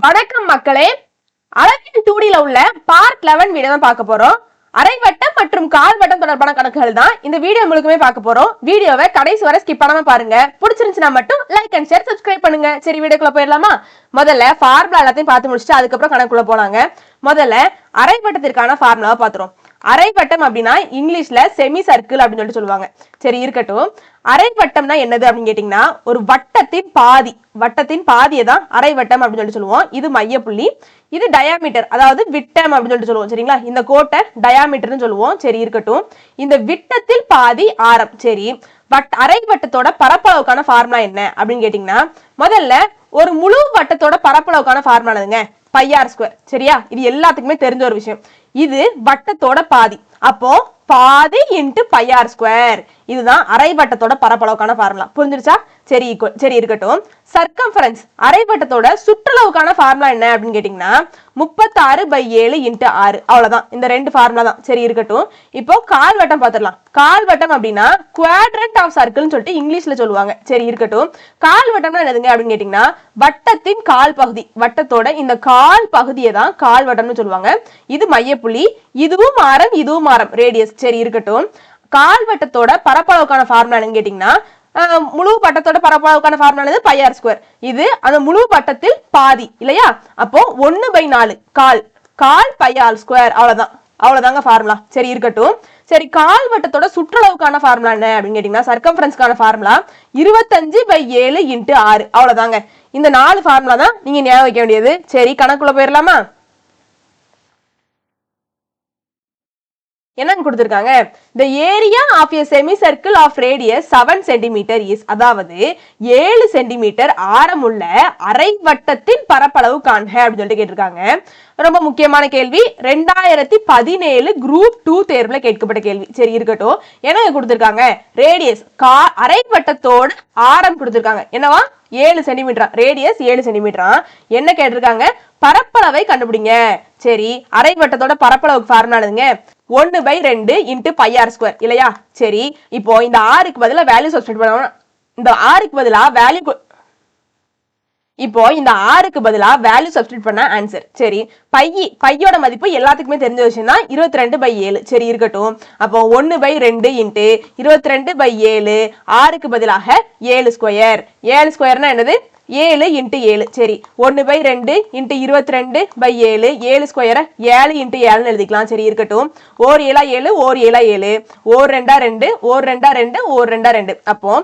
வணக்கம் மக்களே, அளவின் 2Dல உள்ள பார்ட் 11 வீடியோ தான் பார்க்க போறோம். அரைவட்டம் மற்றும் கால்வட்டம் தொடர்பான கணக்குகள் தான் இந்த வீடியோ முழுக்கமே பார்க்க போறோம். வீடியோவை கடைசி வரை ஸ்கிப் பண்ணாம பாருங்க. பிடிச்சிருந்துச்சுன்னா மட்டும் லைக் அண்ட் ஷேர் சப்ஸ்கிரைப் பண்ணுங்க. சரி, வீடியோக்குள்ள போயிடலாமா? முதல்ல ஃபார்முலா எல்லாத்தையும் பார்த்து முடிச்சுட்டு அதுக்கப்புறம் கணக்குள்ள போலாங்க. முதல்ல அரைவட்டத்திற்கான ஃபார்முலாவை பார்த்துரும். அரைவட்டம் அப்படின்னா இங்கிலீஷ்ல செமி சர்க்கிள் அப்படின்னு சொல்லிட்டு சொல்லுவாங்க. சரி, இருக்கட்டும். அரைவட்டம்னா என்னது அப்படின்னு கேட்டீங்கன்னா ஒரு வட்டத்தின் பாதியை தான் அரைவட்டம் அப்படின்னு சொல்லிட்டு சொல்லுவோம். இது மையப்புள்ளி, இது டயாமீட்டர், அதாவது விட்டம் அப்படின்னு சொல்லிட்டு சொல்லுவோம். சரிங்களா, இந்த கோட்டை டயாமீட்டர்னு சொல்லுவோம். சரி, இருக்கட்டும். இந்த விட்டத்தில் பாதி ஆரம். சரி, அரைவட்டத்தோட பரப்பளவுக்கான ஃபார்முலா என்ன அப்படின்னு கேட்டீங்கன்னா முதல்ல ஒரு முழு வட்டத்தோட பரப்பளவுக்கான ஃபார்முலாங்க πr². சரியா, இது எல்லாத்துக்குமே தெரிஞ்ச ஒரு விஷயம். இது வட்டத்தோட பாதி, அப்போ பாதி இன்ட்டு πr². இதுதான் அரைவட்டத்தோட பரப்பளவுக்கான ஃபார்முலா. புரிஞ்சிருச்சா? சரி, இருக்கட்டும். சர்க்கம்ஃபரன்ஸ் அரைவட்டத்தோட சுற்றளவுக்கான ஃபார்முலா என்ன அப்படின்னு கேட்டீங்கன்னா 36/7 இன்ட்டு 6. அவ்வளவுதான், இந்த ரெண்டு ஃபார்முலா தான். சரி, இருக்கட்டும். இப்போ கால்வட்டம் பார்த்துடலாம். கால்வட்டம் அப்படின்னா குவாட்ரண்ட் ஆஃப் சர்க்கிள்னு சொல்லிட்டு இங்கிலீஷ்ல சொல்லுவாங்க. சரி, இருக்கட்டும். கால்வட்டம்னா என்னதுங்க அப்படின்னு கேட்டீங்கன்னா வட்டத்தின் கால் பகுதி, வட்டத்தோட இந்த கால் பகுதியை தான் கால்வட்டம்னு சொல்லுவாங்க. இது மையப்புள்ளி, இதுவும் ஆரம், இதுவும் ஆரம், ரேடியஸ். சரி, இருக்கட்டும். கால்வட்டத்தோட பரப்பளவுக்கான ஃபார்முலா என்னன்னு கேட்டீங்கன்னா முழு வட்டத்தோட பரப்பளவுக்கான ஃபார்முலா πr². இது அந்த முழு வட்டத்தில் பாதி இல்லையா? அப்போ 1/4 கால் πr². அவ்வளவுதாங்க ஃபார்முலா. சரி, இருக்கட்டும். சரி, கால்வட்டத்தோட சுற்றளவுக்கான ஃபார்முலா என்ன அப்படின்னு கேட்டீங்கன்னா சர்க்கம்ஃபரன்ஸ்க்கான ஃபார்முலா 25/7 இன்ட்டு 6. அவ்வளவுதாங்க. இந்த 4 ஃபார்முலா தான் நீங்க ஞாபகம் வைக்க வேண்டியது. சரி, கணக்குள்ள போயிடலாமா? என்னன்னு கொடுத்திருக்காங்க? the area of a semicircle of radius 7 cm is, அதாவது 7 சென்டிமீட்டர் ஆரமுள்ள அரைவட்டத்தின் பரப்பளவு காண்க அப்படின்னு சொல்லிட்டு கேட்டிருக்காங்க. ரொம்ப முக்கியமான கேள்வி. 2017 குரூப் 2 தேர்வுல கேட்கப்பட்ட கேள்வி. சரி, இருக்கட்டும். என்ன கொடுத்திருக்காங்க? ரேடியஸ் அரைவட்டத்தோட ஆரம் கொடுத்திருக்காங்க. என்னவா? 7 சென்டிமீட்டரா? ரேடியஸ் 7 சென்டிமீட்டரா? என்ன கேட்டிருக்காங்க? பரப்பளவை கண்டுபிடிங்க. சரி, அரைவட்டத்தோட பரப்பளவுக்கு ஃபார்முலா என்னதுங்க? 1/2 இன்ட்டு πr² இல்லையா? சரி, இப்போ இந்த ஆருக்கு பதிலா வேல்யூ சப்ஸ்டிட்யூட் பண்ணோம்னா இந்த ஆருக்கு பதிலா வேல்யூ சப்ஸ்டிட்யூட் பண்ண ஆன்சர். சரி, பையோட மதிப்பு எல்லாத்துக்குமே தெரிஞ்ச விஷயம் தான், 22/7. சரி, இருக்கட்டும். அப்போ 1/2 இன்ட்டு 22/7, ஆருக்கு பதிலாக 7². 7² என்னது? 7 இன்ட்டு 7. சரி, 1/2 இன்ட்டு 22/7, 7² 7 இன்ட்டு 7 எழுதிக்கலாம். சரி, இருக்கட்டும். ஓர் 7 7, ஓர் 7 7, ஓர் 2 2, ஓர் 2 2, ஓர் 2 2. அப்போ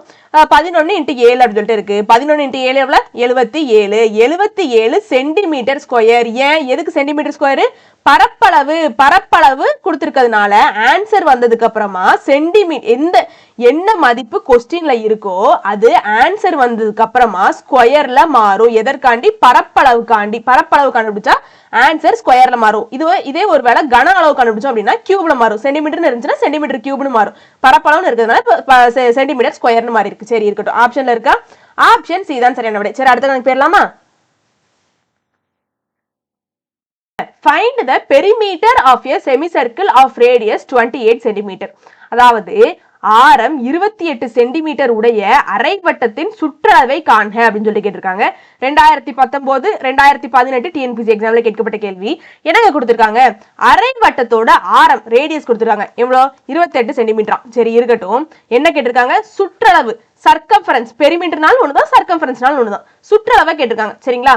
11 இன்ட்டு 7 அப்படின்னு சொல்லிட்டு இருக்கு. 11 இன்ட்டு 7 எவ்வளவு? 77 சென்டிமீட்டர் ஸ்கொயர். ஏன், எதுக்கு சென்டிமீட்டர் ஸ்கொயர்? பரப்பளவு கொடுத்திருக்கிறதுனால ஆன்சர் வந்ததுக்கு அப்புறமா சென்டிமீட்டர் என்ன மதிப்பு கொஸ்டின்ல இருக்கோ அது ஆன்சர் வந்ததுக்கு அப்புறமா ஸ்கொயர்ல மாறும். எதற்காண்டி? பரப்பளவு கண்டுபிடிச்சா ஆன்சர் ஸ்கொயர்ல மாறும். இதே ஒருவேளை கன அளவு கண்டுபிடிச்சோம் அப்படின்னா கியூப்ல மாறும். சென்டிமீட்டர் இருந்துச்சுன்னா சென்டிமீட்டர் கியூப்னு மாறும். பரப்பளவு இருக்கிறதுனால சென்டிமீட்டர் ஸ்கொயர்னு மாறி இருக்கு. சரி, இருக்கட்டும். ஆப்ஷன்ல இருக்கா? ஆப்ஷன் சி தான் சரியான விடை. சரி, அடுத்த போயிடலாமா? Find the perimeter of a semicircle of radius 28 cm. அதாவது ஆரம் 28 சென்டிமீட்டர் உடைய அரைவட்டத்தின் சுற்றளவை காண்க அப்படின்னு சொல்லி கேட்டிருக்காங்க. 2019 2018 டிஎன்பிஎஸ்சி எக்ஸாம்ல கேட்கப்பட்ட கேள்வி. என்னங்க கொடுத்திருக்காங்க? அரைவட்டத்தோட ஆரம் ரேடியஸ் கொடுத்திருக்காங்க. எவ்வளோ? 28 சென்டிமீட்டர். சரி, இருக்கட்டும். என்ன கேட்டிருக்காங்க? சுற்றளவு சர்க்கம்ஃபரன்ஸ். பெரிமீட்டர்னாலும் ஒண்ணுதான், சர்க்கம்ஃபரன்ஸ்னாலும் ஒண்ணுதான். சுற்றளவை கேட்டிருக்காங்க. சரிங்களா?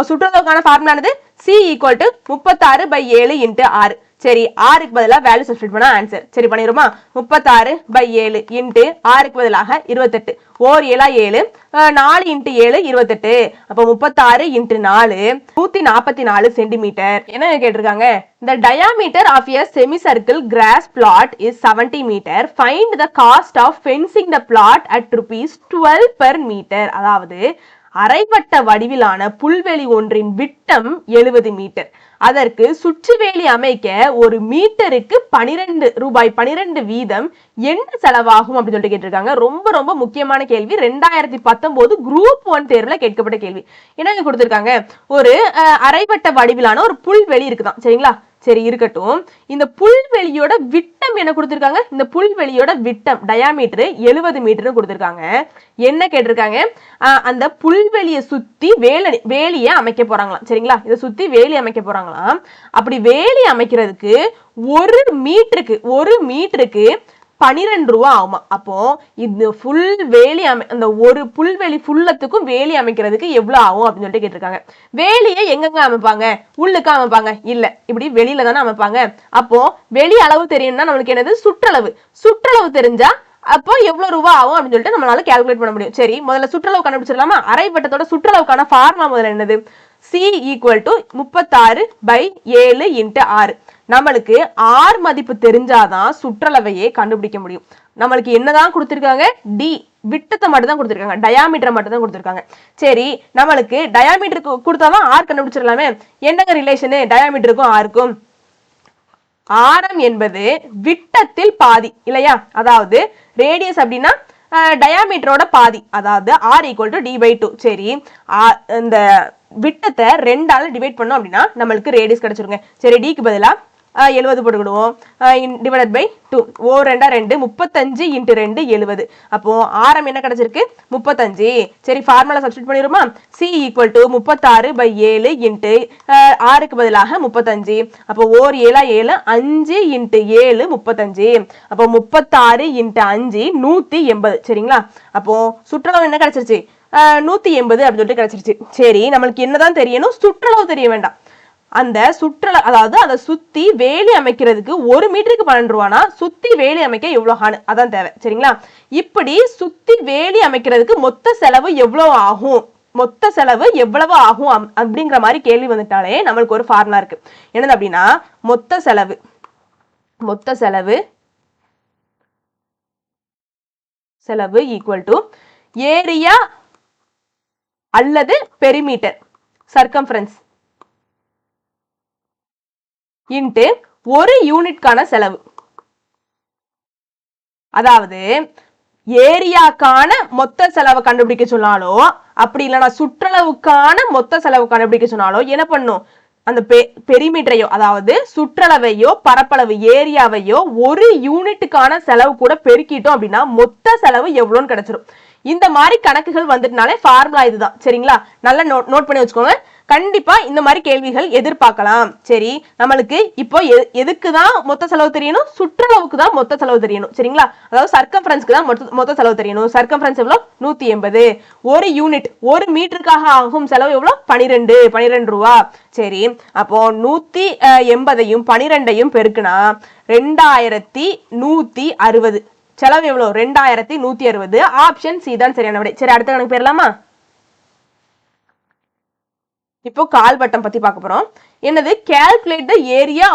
சுற்றளவுக்கான ஃபார்முலா என்னது? C = 36/7 into 6. சரி, ஆருக்கு பதிலாக வேல்யூ சப்ஸ்டிட்யூட் பண்ணா ஆன்சர். சரி, பண்ணிருமா? 36/7 இன்ட்டு ஆருக்கு பதிலாக 28, ஓர் 7 7, 4 இன்ட்டு 7 28. அப்போ 36 இன்ட்டு 4 144 சென்டிமீட்டர். என்ன கேட்டிருக்காங்க? The diameter of a semicircle grass plot is 70 meter. Find the cost of fencing the plot at ₹12 per meter. அதாவது அரைவட்ட வடிவிலான புல்வெளி ஒன்றின் விட்டம் 70 மீட்டர். அதற்கு சுற்றுவேலி அமைக்க ஒரு மீட்டருக்கு ₹12 வீதம் என்ன செலவாகும் அப்படின்னு சொல்லிட்டு கேட்டிருக்காங்க. ரொம்ப ரொம்ப முக்கியமான கேள்வி. 2019 குரூப் 1 தேர்வுல கேட்கப்பட்ட கேள்வி. என்ன கொடுத்திருக்காங்க? ஒரு அரைவட்ட வடிவிலான ஒரு புல்வெளி இருக்குதான். சரிங்களா? சரி இருக்கட்டும். இந்த புல்வெளியோட விட்டம் என்ன கொடுத்திருக்காங்க? இந்த புல்வெளியோட விட்டம் டயாமீட்டர் 70 மீட்டர்னு கொடுத்திருக்காங்க. என்ன கேட்டிருக்காங்க? அந்த புல்வெளியை சுத்தி வேலியை அமைக்க போறாங்களாம். சரிங்களா? இதை சுத்தி வேலி அமைக்க போறாங்களாம். அப்படி வேலி அமைக்கிறதுக்கு ஒரு மீட்டருக்கு 12 ரூபா ஆகுமா. அப்போ இந்த ஃபுல் வேலி அந்த ஒரு புல்வெளி ஃபுல்லத்துக்கும் வேலி அமைக்கிறதுக்கு எவ்வளவு ஆகும் அப்படின்னு சொல்லிட்டு கேட்டிருக்காங்க. வேலியை எங்கெங்க அமைப்பாங்க? உள்ளுக்கு அமைப்பாங்க? இல்ல, இப்படி வெளியில தானே அமைப்பாங்க. அப்போ வெளி அளவு தெரியும்னா நம்மளுக்கு என்னது? சுற்றளவு தெரிஞ்சா அப்போ எவ்வளவு ரூபா ஆகும் அப்படின்னு சொல்லிட்டு நம்மளால கால்குலேட் பண்ண முடியும். சரி, முதல்ல சுற்றளவு கண்டுபிடிச்சிடலாமா? அரை வட்டத்தோட சுற்றளவுக்கான ஃபார்முலா முதல்ல என்னது? C = 36/7 × 6. நம்மளுக்கு R மதிப்பு தெரிஞ்சாதான் சுற்றளவையே கண்டுபிடிக்க முடியும். நம்மளுக்கு என்னதான் கொடுத்திருக்காங்க? D விட்டத்தை மட்டும் தான் கொடுத்திருக்காங்க, டயாமீட்டர் மட்டும் தான் கொடுத்திருக்காங்க. சரி, நம்மளுக்கு டயாமீட்டருக்கு கொடுத்தாதான் R கண்டுபிடிச்சிடலாமே. என்னங்க ரிலேஷனு டயாமீட்டருக்கும் ஆருக்கும்? ஆரம் என்பது விட்டத்தில் பாதி இல்லையா? அதாவது ரேடியஸ் அப்படின்னா டயாமீட்டரோட பாதி, அதாவது R = D/2. சரி, இந்த விட்டத்தை 2ஆல டிவைட் பண்ணோம் அப்படின்னா நம்மளுக்கு ரேடியஸ் கிடைச்சிருங்க. சரி, டிக்கு பதிலா 70 போட்டுக்கிடுவோம். Divided by 2. 2 35 × 2 70. அப்போ ஆரம் என்ன கிடைச்சிருக்கு? 35. சரி, ஃபார்முலா சப்ஸ்டிட்யூட் பண்ணிடுமா? C = 36/7 × ஆருக்கு பதிலாக 35. அப்போ 7 7 5 × 7 35. அப்போ 36 × 5 180. சரிங்களா? அப்போ சுற்றளவு என்ன கிடைச்சிருச்சு? 180 அப்படின்னு சொல்லிட்டு கிடைச்சிருச்சு. சரி, நம்மளுக்கு என்னதான் தெரியணும்? சுற்றளவு தெரிய வேண்டாம். அந்த அதாவது அதை சுத்தி வேலி அமைக்கிறதுக்கு 1 மீட்டருக்கு 12 ரூபானா சுத்தி வேலி அமைக்க எவ்வளவு ஆகும் அதான் தேவை. சரிங்களா? இப்படி சுத்தி வேலி அமைக்கிறதுக்கு மொத்த செலவு எவ்வளவு ஆகும் அப்படிங்கிற மாதிரி கேள்வி வந்துட்டாலே நம்மளுக்கு ஒரு ஃபார்முலா இருக்கு. என்னது அப்படின்னா மொத்த செலவு ஈக்குவல் டு ஏரியா அல்லது பெரிமீட்டர் சர்க்கம்ஃபரன்ஸ் இன்ட்டு ஒரு யூனிட்கான செலவு. அதாவது ஏரியாக்கான மொத்த செலவை கண்டுபிடிக்க சொன்னாலோ அப்படி இல்லைன்னா சுற்றளவுக்கான மொத்த செலவு கண்டுபிடிக்க சொன்னாலோ என்ன பண்ணும்? அந்த பெரிமீட்டரையோ அதாவது சுற்றளவையோ பரப்பளவு ஏரியாவையோ ஒரு யூனிட்டுக்கான செலவு கூட பெருக்கிட்டோம் அப்படின்னா மொத்த செலவு எவ்வளோன்னு கிடைச்சிரும். இந்த மாதிரி கணக்குகள் வந்துட்டனாலே ஃபார்முலா இதுதான். சரிங்களா? நல்லா நோட் பண்ணி வச்சுக்கோங்க. கண்டிப்பா இந்த மாதிரி கேள்விகள் எதிர்பார்க்கலாம். சரி, நம்மளுக்கு இப்போ எதுக்குதான் மொத்த செலவு தெரியணும்? சுற்றளவுக்கு தான் மொத்த செலவு தெரியணும். சரிங்களா? அதாவது சர்க்கம்ஃபரன்ஸ்க்கு தான் மொத்த செலவு தெரியணும். சர்க்கம்ஃபரன்ஸ் எவ்வளவு? 180. ஒரு யூனிட் 1 மீட்டருக்காக ஆகும் செலவு எவ்வளவு? 12 ரூபா. சரி, அப்போ 180ஐயும் 12ஐயும் பெருக்குனா 2160. செலவு எவ்வளவு? 2160. ஆப்ஷன் சி தான் சரியான விடை. சரி, அடுத்த கணக்கு போயிடலாமா? இப்போ கால்வட்டம் பத்தி பார்க்க போறோம். என்னது? calculate the area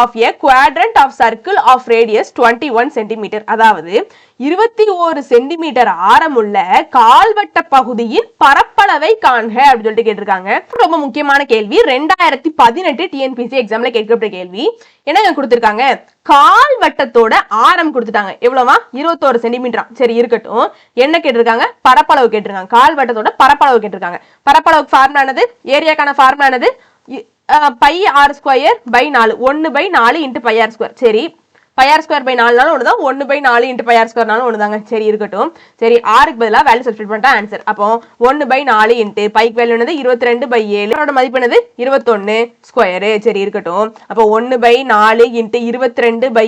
of a quadrant of circle of radius 21 cm. அதாவது 21 சென்டிமீட்டர் ஆரமுள்ள கால்வட்ட பகுதியின் பரப்பளவை காண்க அப்படின்னு சொல்லிட்டு கேட்டிருக்காங்க. ரொம்ப முக்கியமான கேள்வி. 2018 TNPSC எக்ஸாம்ல கேட்கப்பட்ட கேள்வி. என்ன கொடுத்திருக்காங்க? கால்வட்டத்தோட ஆரம் கொடுத்துட்டாங்க. எவ்வளவா? 21 சென்டிமீட்டர். சரி இருக்கட்டும். என்ன கேட்டிருக்காங்க? பரப்பளவு கேட்டிருக்காங்க. கால்வட்டத்தோட பரப்பளவு கேட்டிருக்காங்க. பரப்பளவுக்கு ஃபார்முலா என்னது? ஏரியாக்கான ஃபார்முலா என்னது? πr²/4. 1/4 × πr². சரி, πr²/4 ஒண்ணுதான், 1/4 × πr² ஒண்ணுதாங்க. சரி இருக்கட்டும். சரி, ஆருக்கு பதிலா வேல்யூ சப்ஸ்டிட்யூட் பண்ணிட்டா ஆன்சர். அப்போ 1/4 × பைக்கு வேல்யூ என்னது? 22/7. அதோட மதிப்பு என்னது? 21². சரி இருக்கட்டும். அப்போ 1/4 × 22/7 ×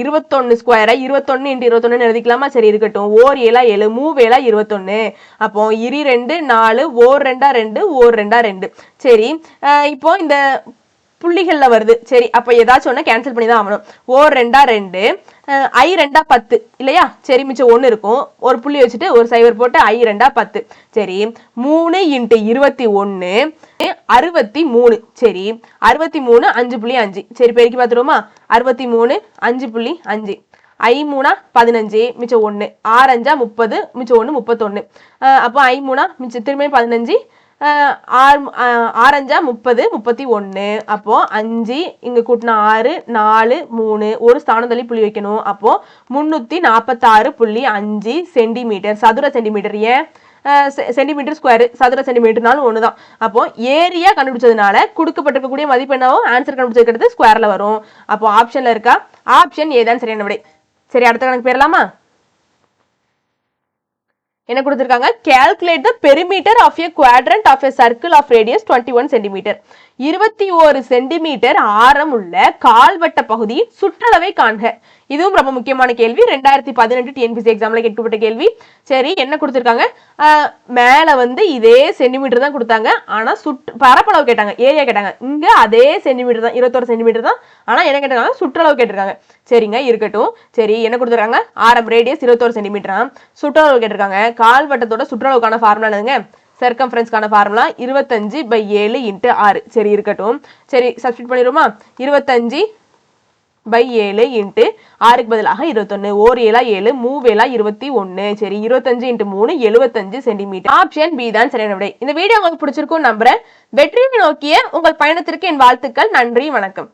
21². 21 × 21 எழுதிக்கலாமா? சரி இருக்கட்டும். 4 7 7 3 7 21. அப்போ 2 4 1 2 2 1 2. சரி, இப்போ இந்த புள்ளிகள்ல வருது. சரி, அப்ப ஏதாச்சும் ஒண்ணு கேன்சல் பண்ணி தான் ஆகணும். 4 2 2 I 2 10 இல்லையா? சரி, மிச்சம் 1 இருக்கும். ஒரு புள்ளி வச்சுட்டு ஒரு சைவர் போட்டு I 2 10. சரி, 3 × 21 63. சரி, 63 5.5. சரி, பெருக்கி பார்த்துருவோமா? 63 5.5. I 3 15, மிச்சம் 1. 6 5 30, மிச்சம் 1 31. அப்போ I 3 மிச்சம் திரும்ப 15, 6 5 30 31. அப்போ 5 இங்க கூட்டினா 6 4 3 ஒரு ஸ்தானம் தள்ளி புள்ளி வைக்கணும். அப்போ 346.5 சென்டிமீட்டர், சதுர சென்டிமீட்டர். ஏன் சென்டிமீட்டர் ஸ்கொயர், சதுர சென்டிமீட்டர்னாலும் ஒண்ணுதான். அப்போ ஏரியா கண்டுபிடிச்சதுனால கொடுக்கப்பட்டிருக்கக்கூடிய மதிப்பு என்னவோ ஆன்சர் கண்டுபிடிச்சிருக்கிறது ஸ்கொயர்ல வரும். அப்போ ஆப்ஷன்ல இருக்கா? ஆப்ஷன் ஏ தான் சரியான விடை. சரி, அடுத்த கணக்கு போயிடலாமா? என்ன கொடுத்திருக்காங்க? calculate the perimeter of a quadrant of a circle of radius 21 cm. 21 centimetre ஆரம் உள்ள கால்வட்ட பகுதியின் சுற்றளவை காண்க. இதுவும் ரொம்ப முக்கியமான கேள்வி. 2018 டிஎன்பிஎஸ்சி எக்ஸாம்ல கேட்கப்பட்ட கேள்வி. சரி, என்ன கொடுத்திருக்காங்க? மேல வந்து இதே சென்டிமீட்டர் தான் கொடுத்தாங்க. ஆனா பரப்பளவு கேட்டாங்க, ஏரியா கேட்டாங்க. இங்க அதே சென்டிமீட்டர் தான், 21 சென்டிமீட்டர் தான். ஆனா என்ன கேட்டாங்க? சுற்றளவு கேட்டிருக்காங்க. சரிங்க, இருக்கட்டும். சரி, என்ன கொடுத்திருக்காங்க? ஆரம் ரேடியஸ் 21 சென்டிமீட்டரா, சுற்றளவு கேட்டிருக்காங்க. கால்வட்டத்தோட சுற்றளவுக்கான ஃபார்முலா என்னதுங்க? சர்க்கம்ஃபரன்ஸ்க்கான ஃபார்முலா 25/7 × 6. சரி, இருக்கட்டும். சரி, சப்ஸ்டிட் பண்ணிடுமா? 25/7 × 6க்கு பதிலாக 21. 1 7 7, 3 7 21. சரி, 25 × 3 75 சென்டிமீட்டர். ஆப்ஷன் பி தான் சரியான விடை. இந்த வீடியோ உங்களுக்கு பிடிச்சிருக்கும் நம்புறேன். வெற்றியை நோக்கிய உங்கள் பயணத்திற்கு என் வாழ்த்துக்கள். நன்றி, வணக்கம்.